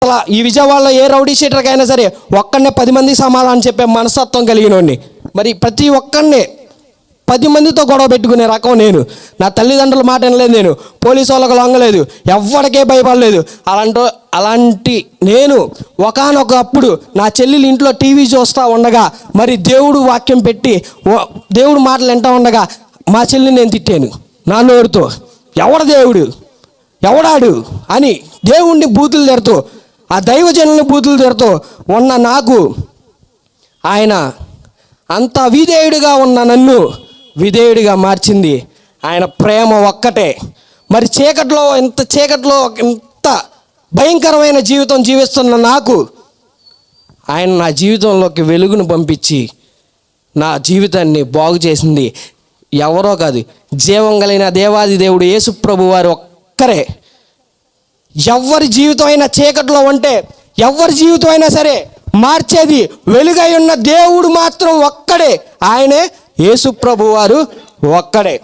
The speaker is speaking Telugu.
అసలు ఈ విజయవాడలో ఏ రౌడీ షీటర్కైనా సరే ఒక్కడనే 10 మందికి సమాధానం చెప్పే మనస్తత్వం కలిగినోడిని. మరి ప్రతి ఒక్కడిని 10 మందితో గొడవ పెట్టుకునే రకం నేను. నా తల్లిదండ్రుల మాట వినలేదు, నేను పోలీసు వాళ్ళకు లొంగలేదు, ఎవరికే భయపడలేదు. అలాంటి నేను ఒకానొకప్పుడు నా చెల్లెలు ఇంట్లో టీవీ చూస్తూ ఉండగా మరి దేవుడు వాక్యం పెట్టి దేవుడు మాటలు వింటూ ఉండగా మా చెల్లిని నేను తిట్టాను నా నోరుతో. ఎవడ దేవుడు, ఎవడాడు అని దేవుణ్ణి బూతులు తిడుతూ, ఆ దైవజనుల్ని బూతులు తిడుతూ ఉన్న నాకు ఆయన అంత విధేయుడిగా ఉన్న నన్ను విధేయుడిగా మార్చింది ఆయన ప్రేమ ఒక్కటే. మరి చీకట్లో ఇంత భయంకరమైన జీవితం జీవిస్తున్న నాకు ఆయన నా జీవితంలోకి వెలుగును పంపించి నా జీవితాన్ని బాగు చేసింది ఎవరో కాదు, జీవం కలిగిన దేవాది దేవుడు యేసు ప్రభు వారు ఒక్కరే. ఎవరి జీవితం అయినా చీకట్లో ఉంటే, ఎవరి జీవితం అయినా సరే మార్చేది వెలుగై ఉన్న దేవుడు మాత్రం ఒక్కడే, ఆయనే యేసు ప్రభు వారు ఒక్కడే.